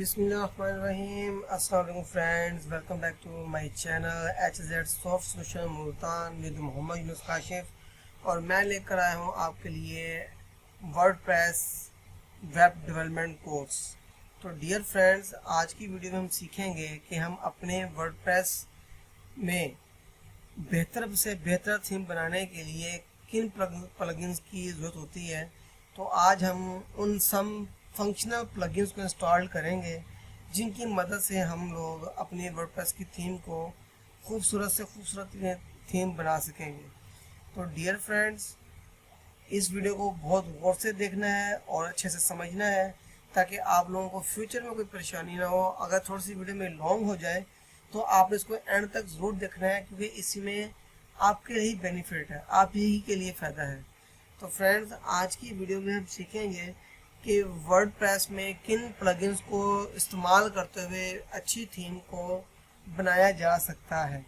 बिस्मिल्लाहिर्रहमानिर्रहीम। अस्सलाम वालेकुम friends, welcome back to my channel HZ soft solution Multan with Mohammad Yunus Kashif. और मैं लेकर आया हूँ आपके लिए वर्डप्रेस वेब डेवलपमेंट कोर्स। तो डियर फ्रेंड्स, आज की वीडियो में हम सीखेंगे कि हम अपने वर्डप्रेस में बेहतर से बेहतर थीम बनाने के लिए किन प्लगइन्स की ज़रूरत होती है। तो आज हम उन सम फंक्शनल प्लगइन्स को इंस्टॉल करेंगे जिनकी मदद से हम लोग अपनी वर्डप्रेस की थीम को खूबसूरत से खूबसूरत थीम बना सकेंगे। तो डियर फ्रेंड्स, इस वीडियो को बहुत गौर से देखना है और अच्छे से समझना है ताकि आप लोगों को फ्यूचर में कोई परेशानी ना हो। अगर थोड़ी सी वीडियो में लॉन्ग हो जाए तो आपने इसको एंड तक ज़रूर देखना है, क्योंकि इसमें आपके ही बेनिफिट है, आप ही के लिए फ़ायदा है। तो फ्रेंड्स, आज की वीडियो में हम सीखेंगे कि वर्डप्रेस में किन प्लगइन्स को इस्तेमाल करते हुए अच्छी थीम को बनाया जा सकता है।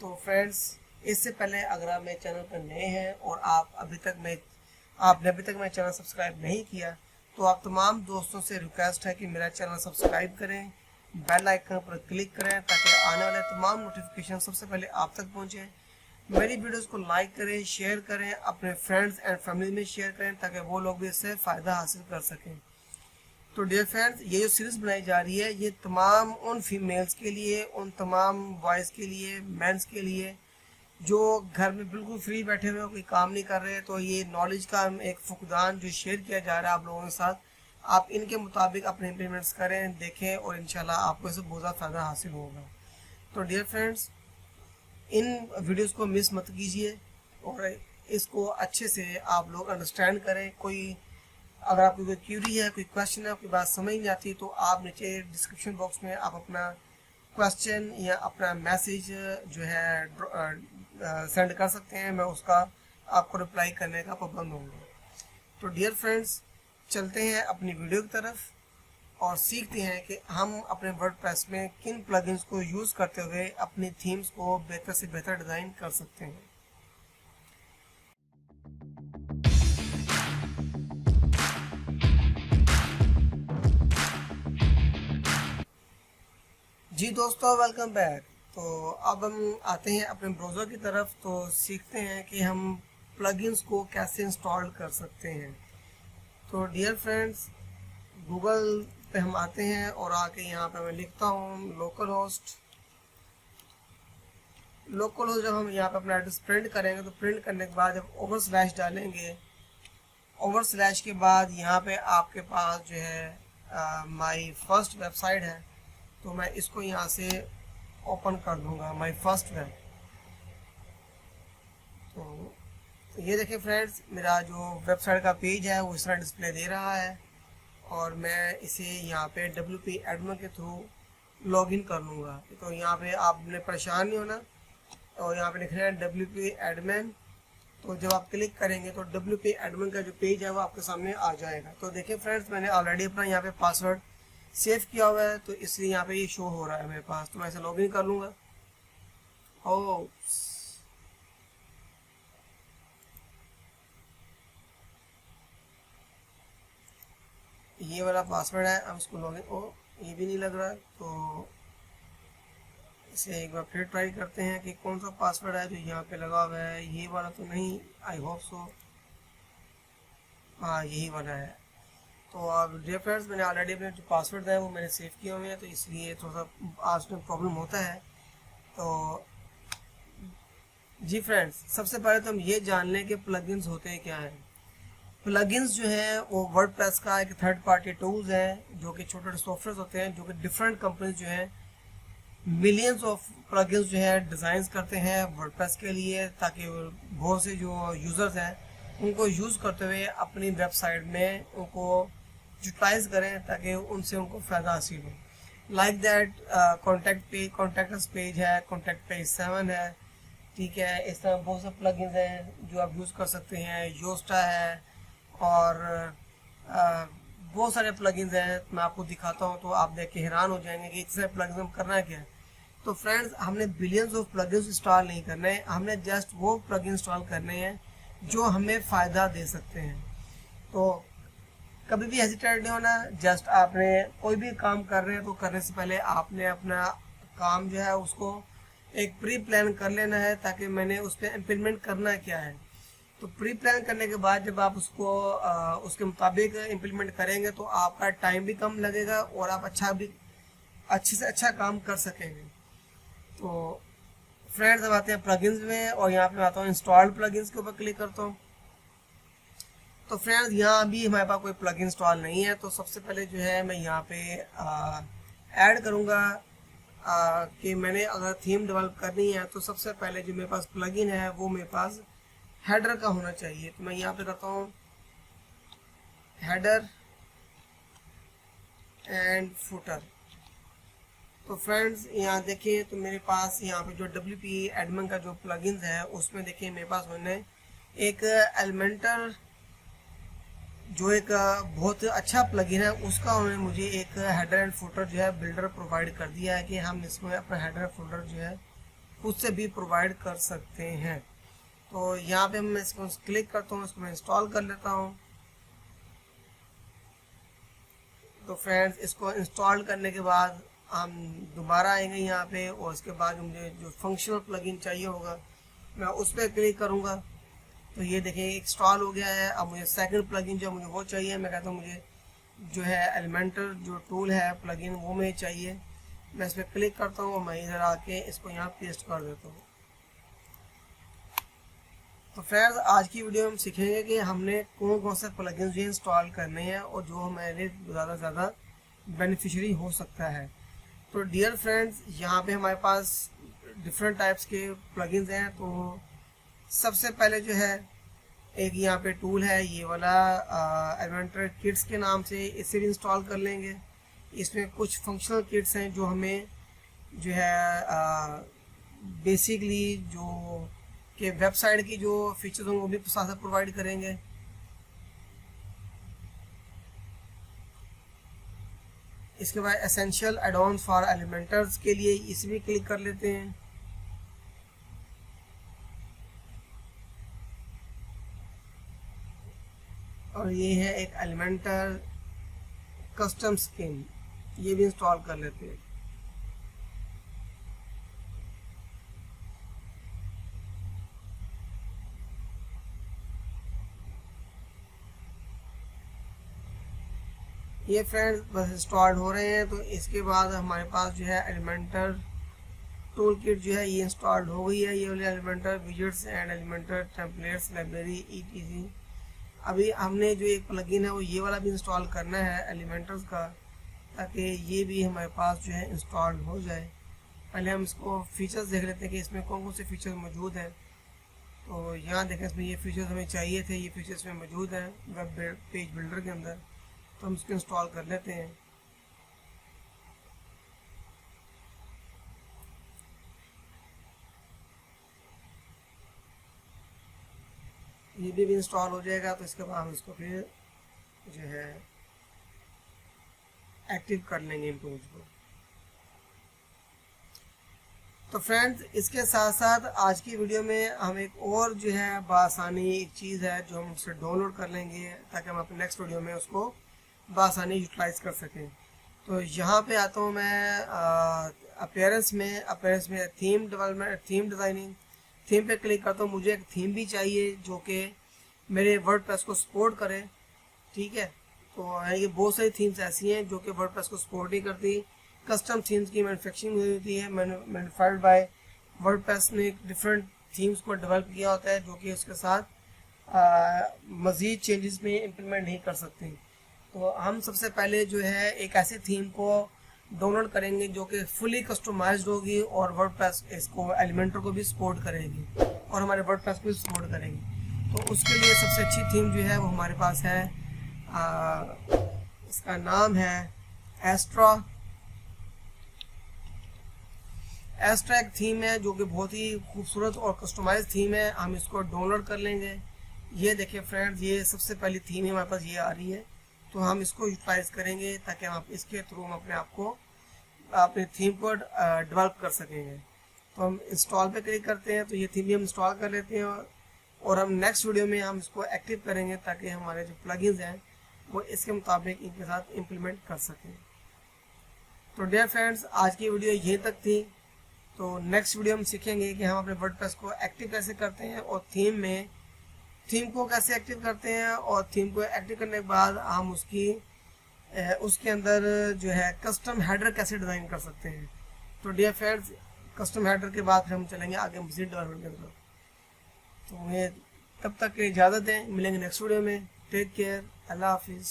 तो फ्रेंड्स, इससे पहले अगर आप मेरे चैनल पर नए हैं और आपने अभी तक मेरा चैनल सब्सक्राइब नहीं किया, तो आप तमाम दोस्तों से रिक्वेस्ट है कि मेरा चैनल सब्सक्राइब करें, बेल आइकन पर क्लिक करें ताकि आने वाले तमाम नोटिफिकेशन सबसे पहले आप तक पहुँचें। मेरी वीडियोस को लाइक करें, शेयर करें, अपने फ्रेंड्स एंड फैमिली में शेयर करें ताकि वो लोग भी इससे फ़ायदा हासिल कर सकें। तो डियर फ्रेंड्स, ये जो सीरीज़ बनाई जा रही है ये तमाम उन फीमेल्स के लिए, उन तमाम बॉयज़ के लिए, मेंस के लिए जो घर में बिल्कुल फ्री बैठे हुए कोई काम नहीं कर रहे। तो ये नॉलेज का एक फुकदान जो शेयर किया जा रहा है आप लोगों के साथ, आप इनके मुताबिक अपने इम्प्लीमेंट्स करें, देखें और इंशाल्लाह आपको इससे बहुत ज़्यादा फ़ायदा हासिल होगा। तो डियर फ्रेंड्स, इन वीडियोस को मिस मत कीजिए और इसको अच्छे से आप लोग अंडरस्टैंड करें। अगर आपकी कोई क्यूरी है, कोई क्वेश्चन है, कोई बात समझ नहीं आती, तो आप नीचे डिस्क्रिप्शन बॉक्स में आप अपना क्वेश्चन या अपना मैसेज जो है सेंड कर सकते हैं। मैं उसका आपको रिप्लाई करने का पाबंद होऊंगा। तो डियर फ्रेंड्स, चलते हैं अपनी वीडियो की तरफ और सीखते हैं कि हम अपने वर्डप्रेस में किन प्लगइन्स को यूज़ करते हुए अपनी थीम्स को बेहतर से बेहतर डिज़ाइन कर सकते हैं। जी दोस्तों, वेलकम बैक। तो अब हम आते हैं अपने ब्राउज़र की तरफ, तो सीखते हैं कि हम प्लगइन्स को कैसे इंस्टॉल कर सकते हैं। तो डियर फ्रेंड्स, गूगल पे हम आते हैं और आके यहाँ पे मैं लिखता हूँ लोकल होस्ट। जब हम यहाँ पे अपना एड्रेस प्रिंट करेंगे तो प्रिंट करने के बाद जब / डालेंगे, / के बाद यहाँ पे आपके पास जो है माई फर्स्ट वेबसाइट है, तो मैं इसको यहाँ से ओपन कर दूँगा, माई फर्स्ट वेब। तो ये देखें फ्रेंड्स, मेरा जो वेबसाइट का पेज है वो इस तरह डिस्प्ले दे रहा है और मैं इसे यहाँ पे WP एडमिन के थ्रू लॉगिन कर लूँगा। तो यहाँ पे आपने परेशान नहीं होना और यहाँ पे लिखना है WP एडमिन। तो जब आप क्लिक करेंगे तो WP एडमिन का जो पेज है वो आपके सामने आ जाएगा। तो देखिए फ्रेंड्स, मैंने ऑलरेडी अपना यहाँ पे पासवर्ड सेव किया हुआ है, तो इसलिए यहाँ पे ये शो हो रहा है मेरे पास। तो मैं इसे लॉगिन कर लूँगा। ओ ये वाला पासवर्ड है, अब इसको लॉगिन ये भी नहीं लग रहा है। तो इसे एक बार फिर ट्राई करते हैं कि कौन सा पासवर्ड है जो यहाँ पे लगा हुआ है। ये वाला तो नहीं, आई होप सो, हाँ यही वाला है। तो अब डियर फ्रेंड्स, मैंने ऑलरेडी अपने जो पासवर्ड है वो मैंने सेव किए हुए हैं, तो इसलिए थोड़ा सा आज में प्रॉब्लम होता है। तो जी फ्रेंड्स, सबसे पहले तो हम ये जान लें कि प्लगइन्स होते हैं क्या हैं। प्लगइन्स जो है वो वर्डप्रेस का एक थर्ड पार्टी टूल्स हैं जो कि छोटे छोटे सॉफ्टवेयर होते हैं, जो कि डिफरेंट कंपनीज जो हैं मिलियंस ऑफ प्लगइन्स जो है डिज़ाइन करते हैं वर्डप्रेस के लिए, ताकि बहुत से जो यूज़र्स हैं उनको यूज़ करते हुए अपनी वेबसाइट में उनको यूटिलाइज करें ताकि उनसे उनको फ़ायदा हासिल हो। लाइक दैट कॉन्टैक्ट पेज है, कॉन्टैक्ट पेज 7 है, ठीक है। इस तरह बहुत से प्लगइन्स हैं जो आप यूज़ कर सकते हैं। योस्टा है और बहुत सारे प्लगइन्स हैं, मैं आपको दिखाता हूँ तो आप देख के हैरान हो जाएंगे कि इतने प्लगइन्स हम करना है क्या है। तो फ्रेंड्स, हमने बिलियंस ऑफ प्लगइन्स इंस्टॉल नहीं करने हैं, हमने जस्ट वो प्लगइन इंस्टॉल करने हैं जो हमें फ़ायदा दे सकते हैं। तो कभी भी हेजिटेट नहीं होना। जस्ट आपने कोई भी काम कर रहे हैं तो करने से पहले आपने अपना काम जो है उसको एक प्री प्लान कर लेना है, ताकि मैंने उस पर इम्प्लीमेंट करना क्या है। तो प्री प्लान करने के बाद जब आप उसको उसके मुताबिक इम्प्लीमेंट करेंगे तो आपका टाइम भी कम लगेगा और आप अच्छे से अच्छा काम कर सकेंगे। तो फ्रेंड्स, अब आते हैं प्लगइन्स में, और यहाँ पे आता हूँ इंस्टॉल्ड प्लगइन्स के ऊपर क्लिक करता हूँ। तो फ्रेंड्स, यहाँ अभी हमारे पास कोई प्लगइन इंस्टॉल नहीं है, तो सबसे पहले जो है मैं यहाँ पे ऐड करूँगा कि मैंने अगर थीम डेवलप करनी है तो सबसे पहले जो मेरे पास प्लगइन है वो मेरे पास हेडर का होना चाहिए। तो मैं यहाँ पे करता हूँ हेडर एंड फुटर। तो फ्रेंड्स, यहाँ देखिए तो मेरे पास यहाँ पे जो WP एडमिन का जो प्लगइन है उसमें देखिए मेरे पास उन्होंने एक एलिमेंटर जो एक बहुत अच्छा प्लगइन है उसका उन्होंने मुझे एक हेडर एंड फुटर जो है बिल्डर प्रोवाइड कर दिया है कि हम इसमें अपना हेडर फुटर जो है खुद से भी प्रोवाइड कर सकते हैं। तो यहाँ पे मैं इसको क्लिक करता हूँ, इसको मैं इंस्टॉल कर लेता हूँ। तो फ्रेंड्स, इसको इंस्टॉल करने के बाद हम दोबारा आएंगे यहाँ पे, और इसके बाद मुझे जो फंक्शनल प्लगइन चाहिए होगा मैं उस पर क्लिक करूँगा। तो ये देखिए इंस्टॉल हो गया है। अब मुझे सेकंड प्लगइन जो मुझे वो चाहिए, मैं कहता हूँ मुझे जो है एलिमेंटर जो टूल है प्लगइन वो मुझे चाहिए। मैं इस पर क्लिक करता हूँ और मैं इधर आके इसको यहाँ पेस्ट कर देता हूँ। तो फ्रेंड्स, आज की वीडियो में हम सीखेंगे कि हमने कौन कौन से प्लगइन जो इंस्टॉल करने हैं और जो हमारे ज़्यादा से ज़्यादा बेनिफिशियरी हो सकता है। तो डियर फ्रेंड्स, यहाँ पे हमारे पास डिफरेंट टाइप्स के प्लगइन्स हैं। तो सबसे पहले जो है एक यहाँ पे टूल है ये वाला एलिमेंटर किट्स के नाम से, इसे भी इंस्टॉल कर लेंगे। इसमें कुछ फंक्शनल किट्स हैं जो हमें जो है बेसिकली जो कि वेबसाइट की जो फीचर्स होंगे वो भी साथ साथ प्रोवाइड करेंगे। इसके बाद एसेंशियल एडॉन्स फॉर एलिमेंटर्स के लिए इसे भी क्लिक कर लेते हैं। और ये है एक एलिमेंटर कस्टम स्किन, ये भी इंस्टॉल कर लेते हैं। ये फ्रेंड्स बस इंस्टॉल हो रहे हैं। तो इसके बाद हमारे पास जो है एलिमेंटर टूल किट जो है ये इंस्टॉल्ड हो गई है। ये वाले Elementor widgets and Elementor templates library ETC। अभी हमने जो एक प्लगइन है वो ये वाला भी इंस्टॉल करना है एलिमेंटर्स का, ताकि ये भी हमारे पास जो है इंस्टॉल हो जाए। पहले हम इसको फीचर्स देख लेते हैं कि इसमें कौन कौन से फीचर्स मौजूद हैं। तो यहाँ देखें इसमें ये फीचर्स हमें चाहिए थे, ये फीचर्स में मौजूद हैं वेब पेज बिल्डर के अंदर। तो हम इसको इंस्टॉल कर लेते हैं। ये भी इंस्टॉल हो जाएगा। तो इसके बाद हम इसको फिर जो है एक्टिव कर लेंगे इन टूल्स को। तो फ्रेंड्स, इसके साथ साथ आज की वीडियो में हम एक और जो है बआसानी एक चीज़ है जो हम उससे डाउनलोड कर लेंगे, ताकि हम अपने नेक्स्ट वीडियो में उसको बआसानी यूटिलाइज कर सकें। तो यहाँ पे आता हूँ मैं अपीयरेंस में theme development, theme designing, theme पे क्लिक करता हूँ। मुझे एक थीम भी चाहिए जो कि मेरे वर्डप्रेस को सपोर्ट करे, ठीक है। तो ये बहुत सारी थीम्स ऐसी हैं जो कि वर्डप्रेस को सपोर्ट नहीं करती। कस्टम थीम्स की मैन्युफैक्चरिंग हुई होती है, मैन्युफैक्चर्ड बाय वर्डप्रेस ने डिफरेंट थीम्स को डेवलप किया होता है जो कि उसके साथ मज़ीद चेंजेस में इम्प्लीमेंट नहीं कर सकते। तो हम सबसे पहले जो है एक ऐसी थीम को डाउनलोड करेंगे जो कि फुली कस्टमाइज्ड होगी और वर्डप्रेस इसको एलिमेंटर को भी सपोर्ट करेगी और हमारे वर्डप्रेस को भी सपोर्ट करेंगे। तो उसके लिए सबसे अच्छी थीम जो है वो हमारे पास है, इसका नाम है एस्ट्रा। एस्ट्रा एक थीम है जो कि बहुत ही खूबसूरत और कस्टमाइज थीम है। हम इसको डाउनलोड कर लेंगे। ये देखिए फ्रेंड्स, ये सबसे पहली थीम है हमारे पास, ये आ रही है। तो हम इसको यूटिलाइज करेंगे ताकि हम इसके थ्रू हम अपने आप को अपनी थीम को डेवलप कर सकेंगे। तो हम इंस्टॉल पे क्लिक करते हैं। तो ये थीम भी हम इंस्टॉल कर लेते हैं और हम नेक्स्ट वीडियो में हम इसको एक्टिव करेंगे ताकि हमारे जो प्लगइन्स हैं वो इसके मुताबिक इनके साथ इम्प्लीमेंट कर सकें। तो डियर फ्रेंड्स, आज की वीडियो यहीं तक थी। तो नेक्स्ट वीडियो हम सीखेंगे कि हम अपने वर्डप्रेस को एक्टिव कैसे करते हैं और थीम को कैसे एक्टिव करते हैं, और थीम को एक्टिव करने के बाद हम उसके अंदर जो है कस्टम हेडर कैसे डिज़ाइन कर सकते हैं। तो डियर फ्रेंड्स, कस्टम हेडर के बाद फिर हम चलेंगे आगे मज़ीद डेवलपमेंट के अंदर। तो हमें तब तक इजाज़त दें, मिलेंगे नेक्स्ट वीडियो में। टेक केयर, अल्लाह हाफिज़।